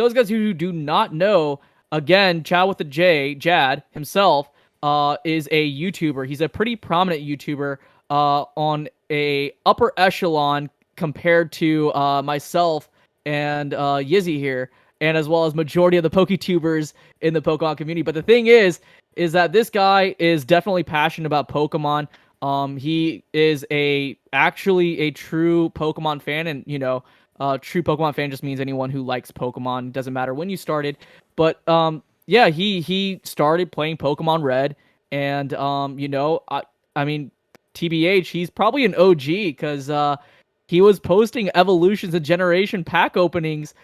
those guys who do not know, again, ChadWithaJ, Jad himself, is a YouTuber. He's a pretty prominent YouTuber on a upper echelon compared to myself and Yizzy here, and as well as majority of the PokeTubers in the Pokemon community. But the thing is that this guy is definitely passionate about Pokemon. He is actually a true Pokemon fan, and true Pokemon fan just means anyone who likes Pokemon. Doesn't matter when you started, but yeah, he started playing Pokemon Red, and I mean, TBH, he's probably an OG because he was posting evolutions and generation pack openings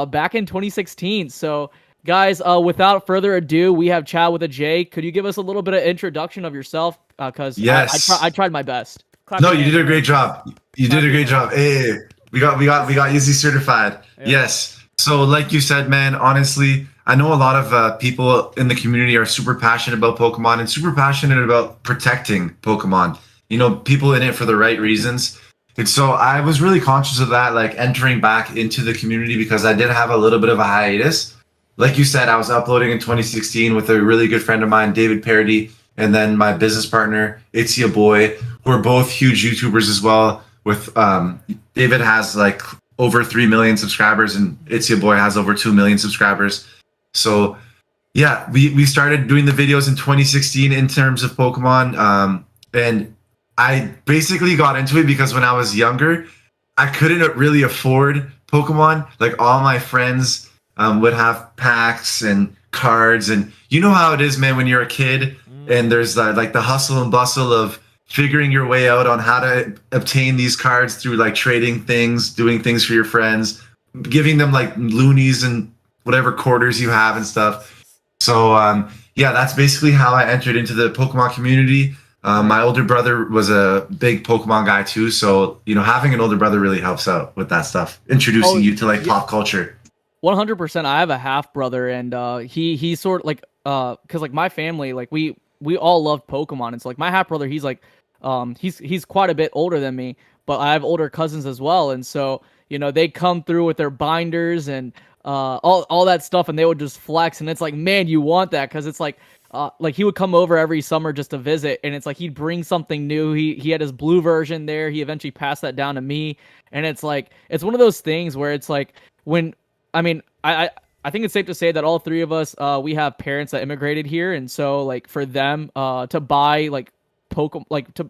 back in 2016. So, guys, without further ado, we have ChadWithaJ. Could you give us a little bit of introduction of yourself? Because Yes. I tried my best. No, you did a great job. You did a great job. Hey, we got Yizzy certified. Yeah. Yes. So, like you said, man, honestly, I know a lot of people in the community are super passionate about Pokemon and super passionate about protecting Pokemon. You know, people in it for the right reasons. And so I was really conscious of that, like entering back into the community because I did have a little bit of a hiatus. Like you said, I was uploading in 2016 with a really good friend of mine, David Parody, and then my business partner, Yizzy Boy, who are both huge YouTubers as well. With David has like over 3 million subscribers and Yizzy Boy has over 2 million subscribers. So yeah, we started doing the videos in 2016 in terms of Pokemon. And I basically got into it because when I was younger, I couldn't really afford Pokemon. Like all my friends would have packs and cards, and you know how it is, man, when you're a kid and there's like the hustle and bustle of figuring your way out on how to obtain these cards through like trading things, doing things for your friends, giving them like loonies and whatever quarters you have and stuff. So yeah, that's basically how I entered into the Pokemon community. My older brother was a big Pokemon guy too, so having an older brother really helps out with that stuff, introducing you to like pop culture. 100%. I have a half brother, and he's sort of like because like my family, like we all love Pokemon, and so like my half brother, he's like he's quite a bit older than me, but I have older cousins as well, and so they come through with their binders and all that stuff, and they would just flex, and it's like, man, you want that because it's like he would come over every summer just to visit, and it's like he'd bring something new. He had his blue version there. He eventually passed that down to me, and it's like it's one of those things where it's like when I mean I think it's safe to say that all three of us we have parents that immigrated here, and so like for them to buy like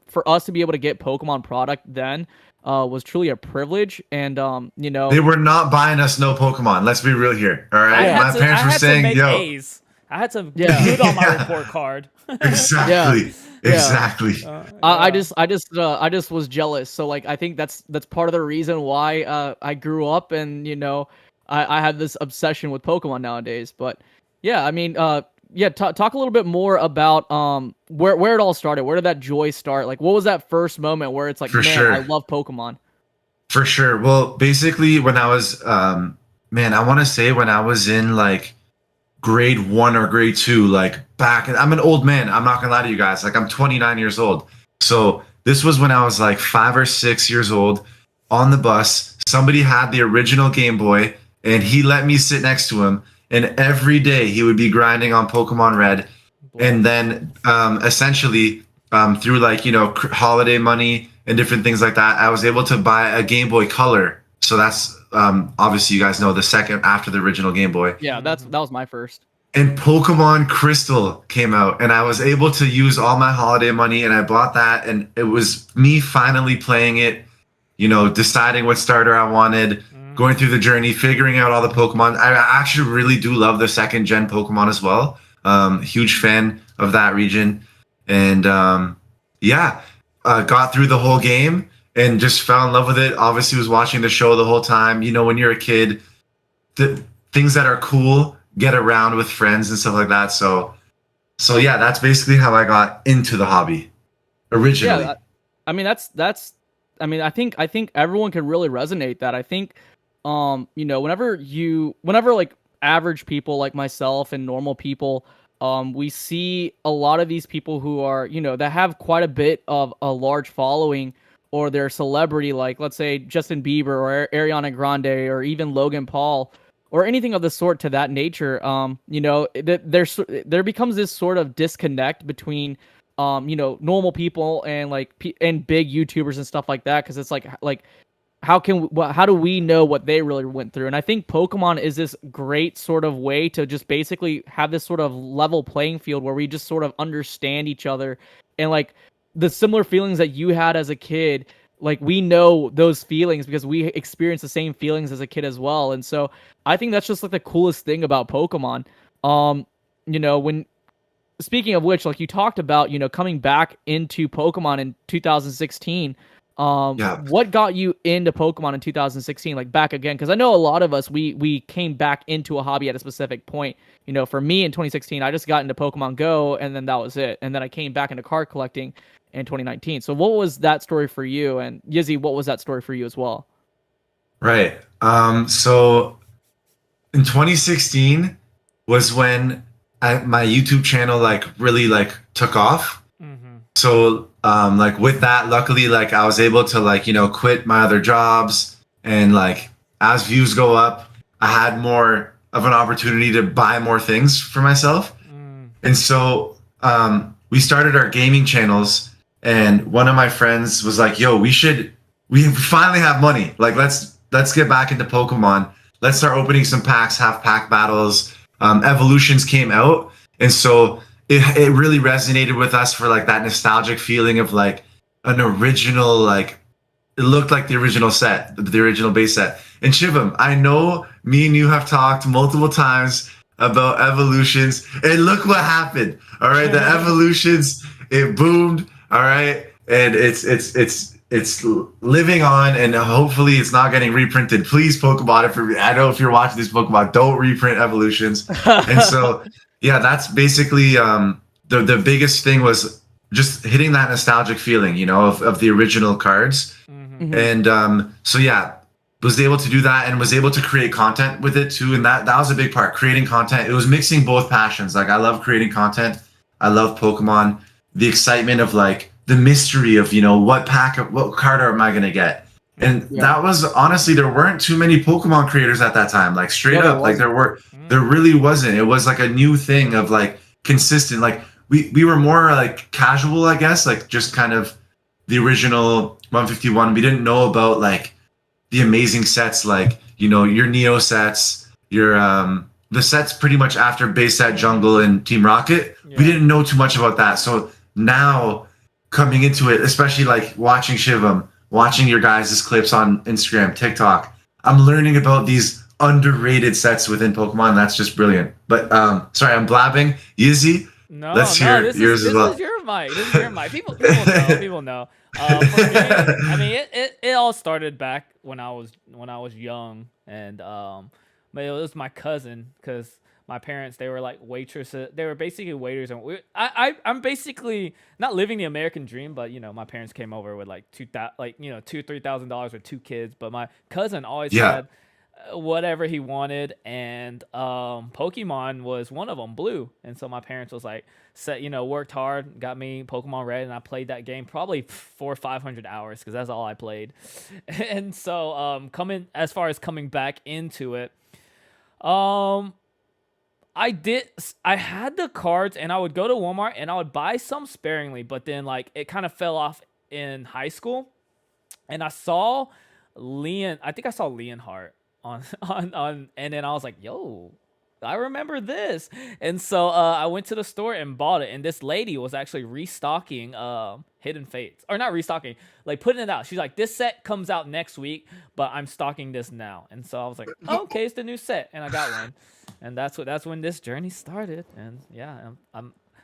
for us to be able to get Pokemon product then was truly a privilege, and they were not buying us no Pokemon. Let's be real here. All right, my parents were saying, "Yo." A's. I had some good on my report card. Exactly. Yeah. Exactly. I just was jealous. So like I think that's part of the reason why I grew up, and I had this obsession with Pokemon nowadays. But yeah, I mean talk a little bit more about where it all started. Where did that joy start? Like what was that first moment where it's like, man, I love Pokemon? For sure. Well, basically when I was man, I want to say when I was in like grade 1 or grade 2, like back, I'm an old man, I'm not gonna lie to you guys, like I'm 29 years old. So this was when I was like 5 or 6 years old. On the bus, somebody had the original Game Boy and he let me sit next to him, and every day he would be grinding on Pokemon Red. And then essentially through like holiday money and different things like that, I was able to buy a Game Boy Color. So that's obviously, you guys know, the second after the original Game Boy. Yeah, that was my first. And Pokemon Crystal came out, and I was able to use all my holiday money, and I bought that, and it was me finally playing it, deciding what starter I wanted, going through the journey, figuring out all the Pokemon. I actually really do love the second gen Pokemon as well. Huge fan of that region. And got through the whole game and just fell in love with it. Obviously was watching the show the whole time. When you're a kid, the things that are cool get around with friends and stuff like that. So yeah, that's basically how I got into the hobby originally. Yeah, I mean I think everyone can really resonate that. I think whenever like average people like myself and normal people, we see a lot of these people who are, that have quite a bit of a large following, or they're celebrity, like let's say Justin Bieber or Ariana Grande or even Logan Paul, or anything of the sort to that nature, you know, there becomes this sort of disconnect between you know, normal people and like and big YouTubers and stuff like that, because it's like how do we know what they really went through? And I think Pokemon is this great sort of way to just basically have this sort of level playing field where we just sort of understand each other, and like the similar feelings that you had as a kid, like we know those feelings because we experienced the same feelings as a kid as well. And so I think that's just like the coolest thing about Pokemon. You know, when speaking of which, like you talked about, you know, coming back into Pokemon in 2016. Yeah. What got you into Pokemon in 2016? Like back again, because I know a lot of us we came back into a hobby at a specific point. You know, for me in 2016, I just got into Pokemon Go, and then that was it. And then I came back into card collecting in 2019. So what was that story for you? And Yizzy, what was that story for you as well? Right. So in 2016 was when my YouTube channel like really like took off. Mm-hmm. So like with that, luckily like I was able to like, you know, quit my other jobs, and like as views go up, I had more of an opportunity to buy more things for myself. Mm. And so we started our gaming channels, and one of my friends was like, "Yo, we finally have money. Like let's get back into Pokemon. Let's start opening some packs, half pack battles." Evolutions came out, and so it really resonated with us for like that nostalgic feeling of like an original, like it looked like the original set, the original base set. And Shivam, I know me and you have talked multiple times about evolutions, and look what happened. All right, the evolutions, it boomed. All right, and it's living on, and hopefully it's not getting reprinted. Please, Pokemon, if I know if you're watching this Pokemon, don't reprint evolutions. And so yeah, that's basically the biggest thing was just hitting that nostalgic feeling, you know, of the original cards. Mm-hmm. And so yeah, was able to do that and was able to create content with it too. And that was a big part, creating content. It was mixing both passions. Like I love creating content. I love Pokemon. The excitement of like the mystery of, you know, what card am I gonna get? And that was honestly, there weren't too many Pokemon creators at that time. Like straight up, like there really wasn't. It was like a new thing of like consistent. Like we were more like casual, I guess, like just kind of the original 151. We didn't know about like the amazing sets, like, you know, your Neo sets, your the sets pretty much after base set Jungle and Team Rocket. Yeah. We didn't know too much about that. So now coming into it, especially like watching Shivam, watching your guys' clips on Instagram, TikTok, I'm learning about these underrated sets within Pokemon. That's just brilliant. But sorry, I'm blabbing. Yizzy, let's hear yours as well. This is your mic. This is your mic. People know. People know. For me, I mean, it all started back when I was young, and but it was my cousin, because my parents, they were like waitresses. They were basically waiters, and I'm basically not living the American dream, but you know, my parents came over with like $2,000-$3,000 with 2 kids, but my cousin always had whatever he wanted, and Pokemon was one of them, Blue. And so my parents was like, worked hard, got me Pokemon Red, and I played that game probably 400 or 500 hours, because that's all I played. And so coming back into it, I had the cards, and I would go to Walmart and I would buy some sparingly, but then like it kind of fell off in high school, and I saw Leonhardt on, and then I was like, yo, I remember this. And so I went to the store and bought it, and this lady was actually restocking Hidden Fates, or not restocking, like putting it out. She's like, this set comes out next week, but I'm stocking this now. And so I was like, oh, okay, it's the new set, and I got one. And that's when this journey started. And yeah,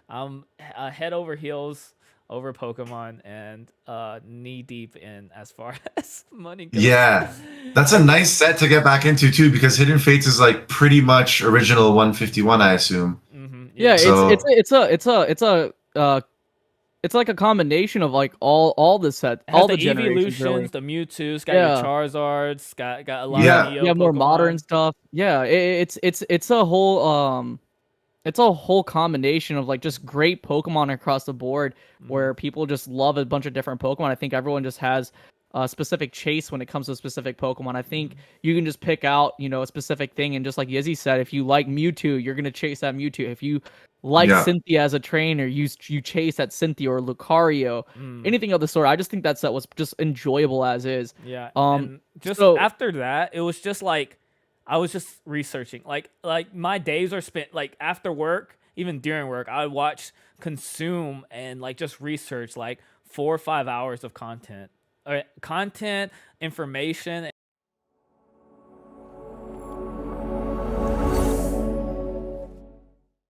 I'm head over heels over Pokemon, and knee deep in as far as money goes. Yeah, that's a nice set to get back into too, because Hidden Fates is like pretty much original 151, I assume. Mm-hmm. Yeah, so, it's like a combination of like all the sets, all the generations, really. The Mewtwo's got your Charizards, got a lot of Neo you have more Pokemon. modern stuff. Yeah, it's a whole it's a whole combination of like just great Pokemon across the board, where people just love a bunch of different Pokemon. I think everyone just has specific chase when it comes to specific Pokemon. I think you can just pick out, a specific thing, and just like Yizzy said, if you like Mewtwo, you're gonna chase that Mewtwo. If you like Yeah. Cynthia as a trainer, you chase that Cynthia or Lucario, anything of the sort. I just think that set was just enjoyable as is. Yeah. Um, And just so after that, it was just like I was just researching. Like my days are spent like after work, even during work, I would watch, consume, and like just research like 4 or 5 hours of content. Content, information,